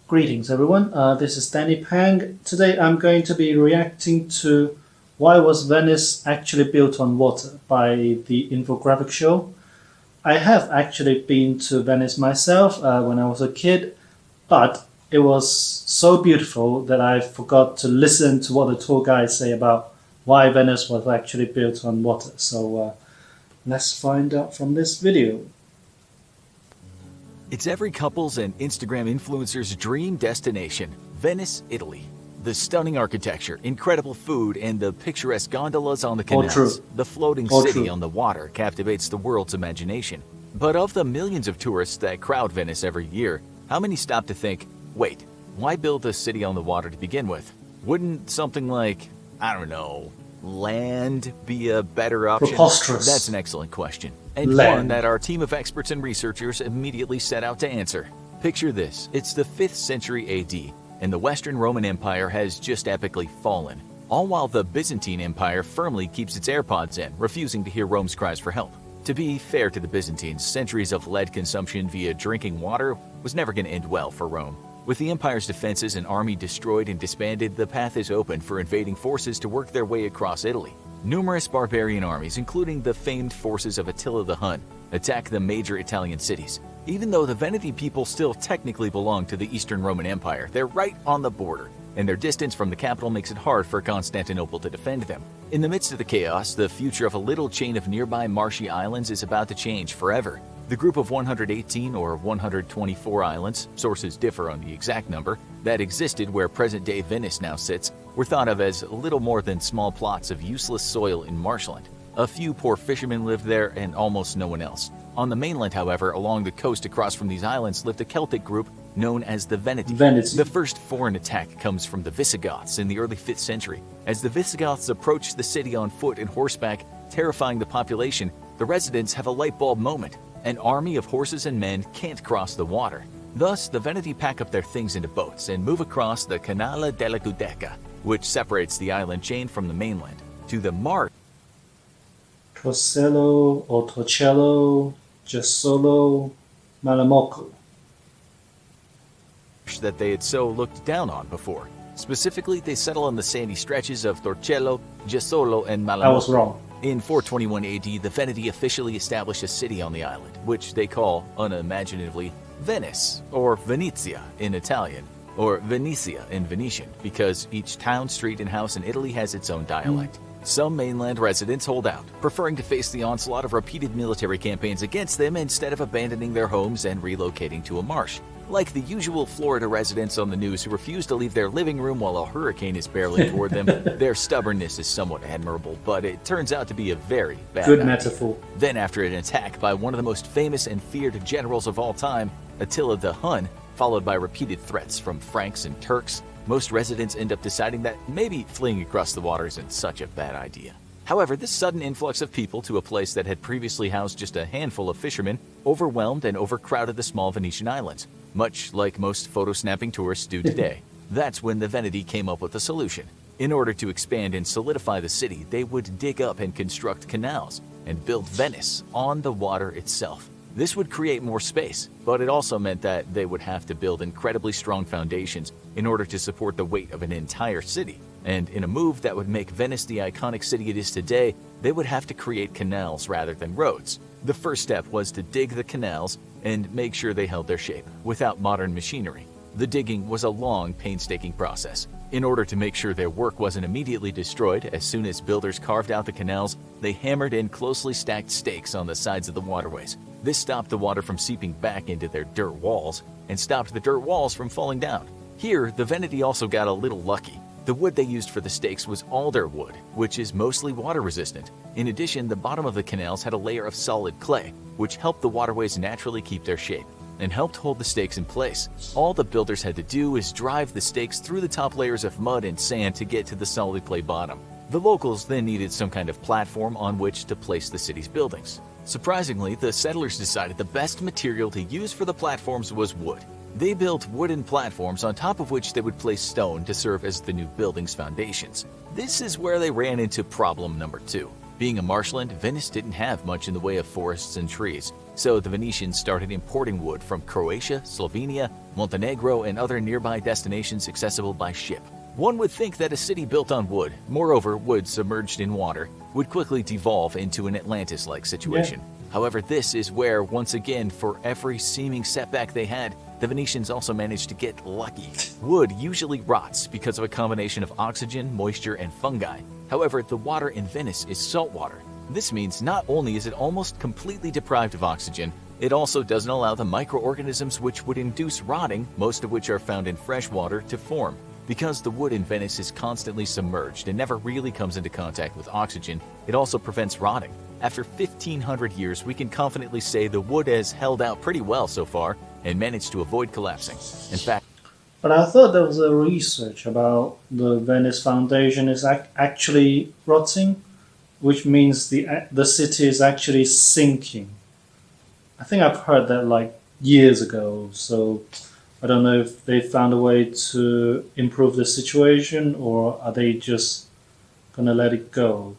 Greetings, everyone. This is Danny Pang. Today I'm going to be reacting to Why Was Venice Actually Built on Water by the Infographics show. I have actually been to Venice myself when I was a kid, but it was so beautiful that I forgot to listen to what the tour guides say about why Venice was actually built on water. So let's find out from this video. It's every couple's and Instagram influencer's dream destination, Venice, Italy. The stunning architecture, incredible food, and the picturesque gondolas on the canals, the floating city on the water captivates the world's imagination. But of the millions of tourists that crowd Venice every year, how many stop to think, wait, why build a city on the water to begin with? Wouldn't something like, I don't know, land be a better option? Preposterous. That's an excellent question, and one that our team of experts and researchers immediately set out to answer. Picture this, it's the 5th century AD, and the Western Roman Empire has just epically fallen, all while the Byzantine Empire firmly keeps its AirPods in, refusing to hear Rome's cries for help. To be fair to the Byzantines, centuries of lead consumption via drinking water was never going to end well for Rome. With the empire's defenses and army destroyed and disbanded, the path is open for invading forces to work their way across Italy. Numerous barbarian armies, including the famed forces of Attila the Hun, attack the major Italian cities. Even though the Veneti people still technically belong to the Eastern Roman Empire, they're right on the border, and their distance from the capital makes it hard for Constantinople to defend them. In the midst of the chaos, the future of a little chain of nearby marshy islands is about to change forever. The group of 118 or 124 islands, sources differ on the exact number, that existed where present-day Venice now sits, were thought of as little more than small plots of useless soil in marshland. A few poor fishermen lived there and almost no one else. On the mainland, however, along the coast across from these islands lived a Celtic group known as the Veneti. The first foreign attack comes from the Visigoths in the early 5th century. As the Visigoths approach the city on foot and horseback, terrifying the population, the residents have a light bulb moment. An army of horses and men can't cross the water. Thus, the Veneti pack up their things into boats and move across the Canale della Giudecca, which separates the island chain from the mainland, to the marsh Torcello or Torcello, Jesolo, Malamocco, that they had so looked down on before. Specifically, they settle on the sandy stretches of Torcello, Jesolo, and Malamocco. I was wrong. In 421 AD, the Veneti officially established a city on the island, which they call, unimaginatively, Venice, or Venezia in Italian, or Venetia in Venetian, because each town, street, and house in Italy has its own dialect. Some mainland residents hold out, preferring to face the onslaught of repeated military campaigns against them instead of abandoning their homes and relocating to a marsh. Like the usual Florida residents on the news who refuse to leave their living room while a hurricane is barreling toward them, their stubbornness is somewhat admirable, but it turns out to be a very bad idea. Metaphor. Then after an attack by one of the most famous and feared generals of all time, Attila the Hun, followed by repeated threats from Franks and Turks, most residents end up deciding that maybe fleeing across the water isn't such a bad idea. However, this sudden influx of people to a place that had previously housed just a handful of fishermen overwhelmed and overcrowded the small Venetian islands, much like most photo-snapping tourists do today. That's when the Veneti came up with a solution. In order to expand and solidify the city, they would dig up and construct canals and build Venice on the water itself. This would create more space, but it also meant that they would have to build incredibly strong foundations in order to support the weight of an entire city. And in a move that would make Venice the iconic city it is today, they would have to create canals rather than roads. The first step was to dig the canals and make sure they held their shape, without modern machinery. The digging was a long, painstaking process. In order to make sure their work wasn't immediately destroyed, as soon as builders carved out the canals, they hammered in closely stacked stakes on the sides of the waterways. This stopped the water from seeping back into their dirt walls, and stopped the dirt walls from falling down. Here, the Veneti also got a little lucky. The wood they used for the stakes was alder wood, which is mostly water resistant. In addition, the bottom of the canals had a layer of solid clay, which helped the waterways naturally keep their shape and helped hold the stakes in place. All the builders had to do is drive the stakes through the top layers of mud and sand to get to the solid clay bottom. The locals then needed some kind of platform on which to place the city's buildings. Surprisingly, the settlers decided the best material to use for the platforms was wood. They built wooden platforms on top of which they would place stone to serve as the new building's foundations. This is where they ran into problem number 2. Being a marshland, Venice didn't have much in the way of forests and trees. So the Venetians started importing wood from Croatia, Slovenia, Montenegro, and other nearby destinations accessible by ship. One would think that a city built on wood, moreover wood submerged in water, would quickly devolve into an Atlantis-like situation. However, this is where, once again, for every seeming setback they had, the Venetians also managed to get lucky. Wood usually rots because of a combination of oxygen, moisture, and fungi. However, the water in Venice is salt water. This means not only is it almost completely deprived of oxygen, it also doesn't allow the microorganisms which would induce rotting, most of which are found in fresh water, to form. Because the wood in Venice is constantly submerged and never really comes into contact with oxygen, it also prevents rotting. After 1,500 years, we can confidently say the wood has held out pretty well so far and managed to avoid collapsing. In fact, But I thought there was a research about the Venice foundation is actually rotting, which means the city is actually sinking. I think I've heard that like years ago, so I don't know if they found a way to improve the situation or are they just gonna let it go.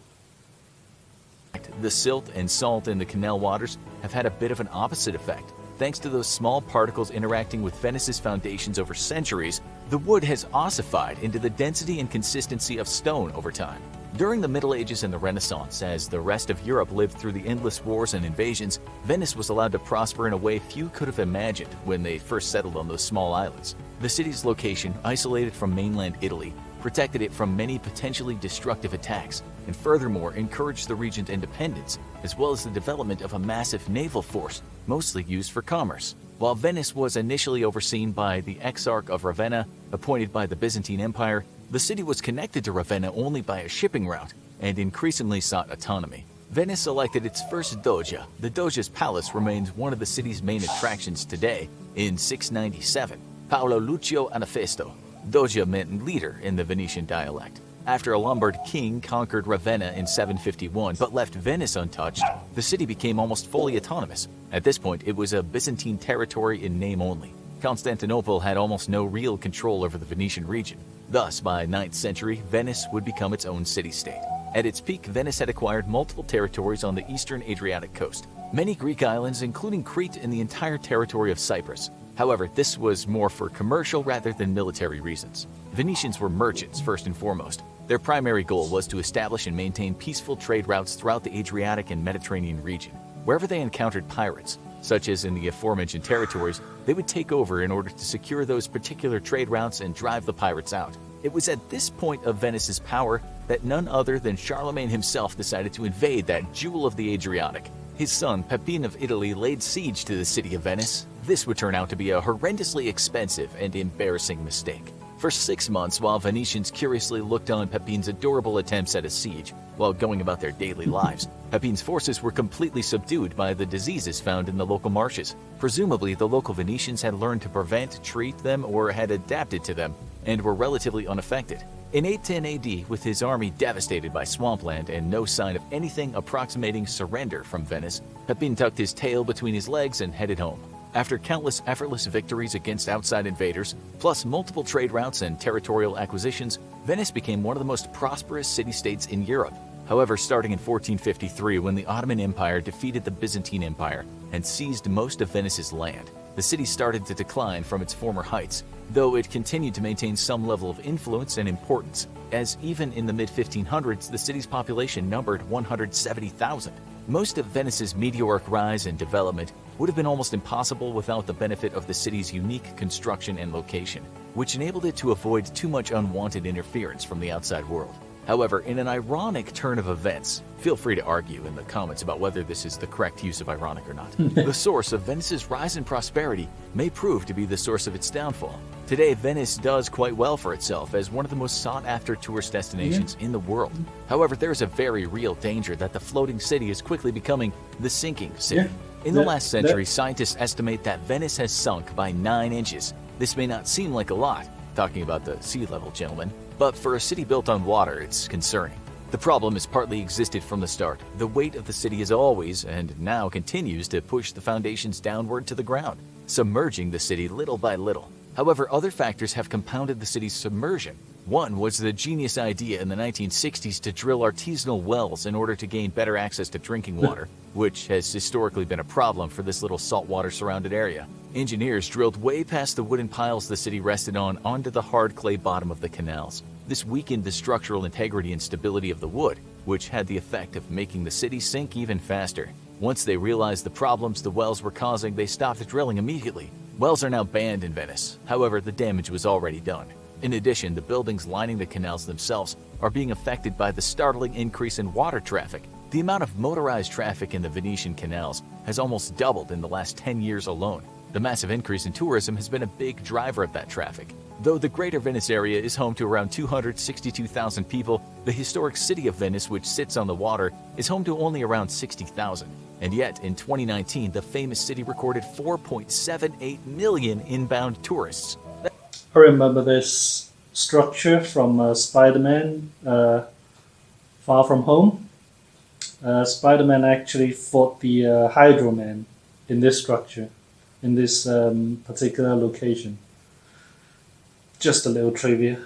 the silt and salt in the canal waters have had a bit of an opposite effect. Thanks to those small particles interacting with Venice's foundations over centuries, the wood has ossified into the density and consistency of stone over time. During the Middle Ages and the Renaissance, as the rest of Europe lived through the endless wars and invasions, Venice was allowed to prosper in a way few could have imagined when they first settled on those small islands. The city's location, isolated from mainland Italy, protected it from many potentially destructive attacks, and furthermore encouraged the region's independence, as well as the development of a massive naval force, mostly used for commerce. While Venice was initially overseen by the Exarch of Ravenna, appointed by the Byzantine Empire, the city was connected to Ravenna only by a shipping route, and increasingly sought autonomy. Venice elected its first Doge. The Doge's palace remains one of the city's main attractions today. In 697, Paolo Lucio Anafesto, Doge meant leader in the Venetian dialect. After a Lombard king conquered Ravenna in 751 but left Venice untouched, the city became almost fully autonomous. At this point, it was a Byzantine territory in name only. Constantinople had almost no real control over the Venetian region. Thus, by 9th century, Venice would become its own city-state. At its peak, Venice had acquired multiple territories on the eastern Adriatic coast, many Greek islands, including Crete and the entire territory of Cyprus. However, this was more for commercial rather than military reasons. Venetians were merchants first and foremost. Their primary goal was to establish and maintain peaceful trade routes throughout the Adriatic and Mediterranean region. Wherever they encountered pirates, such as in the aforementioned territories, they would take over in order to secure those particular trade routes and drive the pirates out. It was at this point of Venice's power that none other than Charlemagne himself decided to invade that jewel of the Adriatic. His son, Pepin of Italy, laid siege to the city of Venice. This would turn out to be a horrendously expensive and embarrassing mistake. For 6 months, while Venetians curiously looked on Pepin's adorable attempts at a siege while going about their daily lives, Pepin's forces were completely subdued by the diseases found in the local marshes. Presumably, the local Venetians had learned to prevent, treat them, or had adapted to them, and were relatively unaffected. In 810 AD, with his army devastated by swampland and no sign of anything approximating surrender from Venice, Pepin tucked his tail between his legs and headed home. After countless effortless victories against outside invaders, plus multiple trade routes and territorial acquisitions, Venice became one of the most prosperous city-states in Europe. However, starting in 1453, when the Ottoman Empire defeated the Byzantine Empire and seized most of Venice's land, the city started to decline from its former heights, though it continued to maintain some level of influence and importance, as even in the mid-1500s, the city's population numbered 170,000. Most of Venice's meteoric rise and development would have been almost impossible without the benefit of the city's unique construction and location, which enabled it to avoid too much unwanted interference from the outside world. However, in an ironic turn of events, feel free to argue in the comments about whether this is the correct use of ironic or not, the source of Venice's rise and prosperity may prove to be the source of its downfall. Today, Venice does quite well for itself as one of the most sought-after tourist destinations in the world. However, there is a very real danger that the floating city is quickly becoming the sinking city. In the last century, scientists estimate that Venice has sunk by 9 inches. This may not seem like a lot, talking about the sea level, gentlemen, but for a city built on water, it's concerning. The problem has partly existed from the start. The weight of the city has always, and now continues, to push the foundations downward to the ground, submerging the city little by little. However, other factors have compounded the city's submersion. One was the genius idea in the 1960s to drill artisanal wells in order to gain better access to drinking water, which has historically been a problem for this little saltwater surrounded area. Engineers drilled way past the wooden piles the city rested on onto the hard clay bottom of the canals. This weakened the structural integrity and stability of the wood, which had the effect of making the city sink even faster. Once they realized the problems the wells were causing, they stopped drilling immediately. Wells are now banned in Venice. However, the damage was already done. In addition, the buildings lining the canals themselves are being affected by the startling increase in water traffic. The amount of motorized traffic in the Venetian canals has almost doubled in the last 10 years alone. The massive increase in tourism has been a big driver of that traffic. Though the greater Venice area is home to around 262,000 people, the historic city of Venice, which sits on the water, is home to only around 60,000. And yet, in 2019, the famous city recorded 4.78 million inbound tourists. I remember this structure from Spider-Man Far From Home. Spider-Man actually fought the Hydro Man in this structure, in this particular location. Just a little trivia.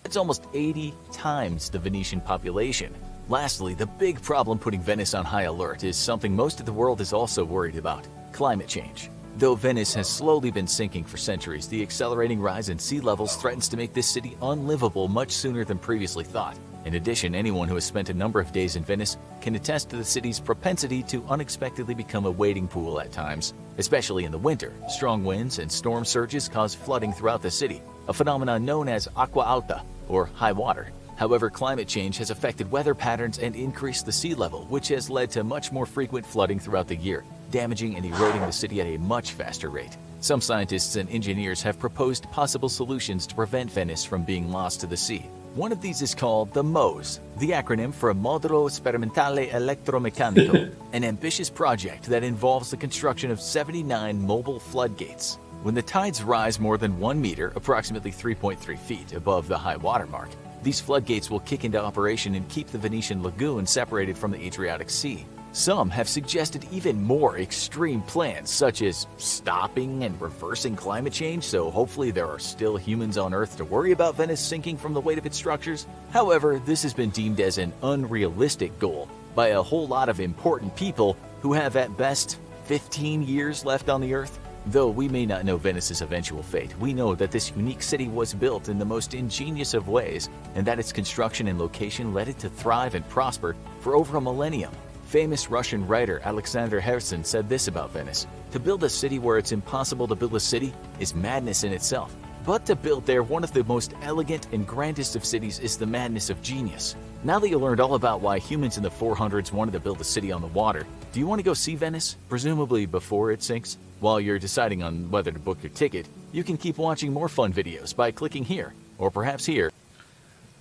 It's almost 80 times the Venetian population. Lastly, the big problem putting Venice on high alert is something most of the world is also worried about: climate change. Though Venice has slowly been sinking for centuries, the accelerating rise in sea levels threatens to make this city unlivable much sooner than previously thought. In addition, anyone who has spent a number of days in Venice can attest to the city's propensity to unexpectedly become a wading pool at times. Especially in the winter, strong winds and storm surges cause flooding throughout the city, a phenomenon known as acqua alta, or high water. However, climate change has affected weather patterns and increased the sea level, which has led to much more frequent flooding throughout the year, damaging and eroding the city at a much faster rate. Some scientists and engineers have proposed possible solutions to prevent Venice from being lost to the sea. One of these is called the MOS, the acronym for Modulo Sperimentale Elettromeccanico, an ambitious project that involves the construction of 79 mobile floodgates. When the tides rise more than 1 meter, approximately 3.3 feet above the high water mark, these floodgates will kick into operation and keep the Venetian lagoon separated from the Adriatic Sea. Some have suggested even more extreme plans, such as stopping and reversing climate change, so hopefully there are still humans on Earth to worry about Venice sinking from the weight of its structures. However, this has been deemed as an unrealistic goal by a whole lot of important people who have at best 15 years left on the Earth. Though we may not know Venice's eventual fate, we know that this unique city was built in the most ingenious of ways, and that its construction and location led it to thrive and prosper for over a millennium. Famous Russian writer Alexander Herzen said this about Venice: "To build a city where it's impossible to build a city is madness in itself. But to build there one of the most elegant and grandest of cities is the madness of genius." Now that you learned all about why humans in the 400s wanted to build a city on the water, do you want to go see Venice, presumably before it sinks? While you're deciding on whether to book your ticket, you can keep watching more fun videos by clicking here, or perhaps here.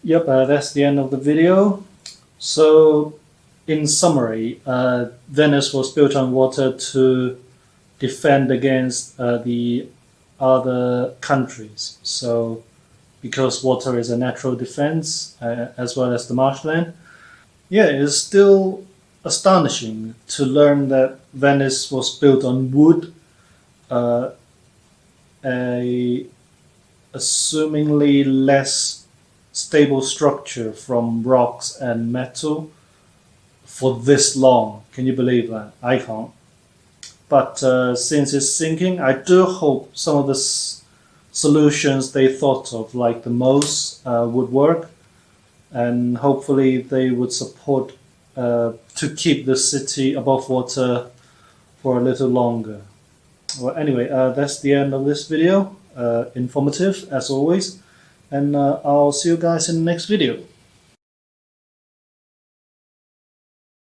Yep, that's the end of the video. So, in summary, Venice was built on water to defend against the other countries. So, because water is a natural defense, as well as the marshland. Yeah, it's still astonishing to learn that Venice was built on wood, a assumingly less stable structure from rocks and metal for this long. Can you believe that? I can't. But since it's sinking, I do hope some of the solutions they thought of, like the MOS, would work, and hopefully they would support to keep the city above water for a little longer. Well, anyway, that's the end of this video. Informative as always, and I'll see you guys in the next video.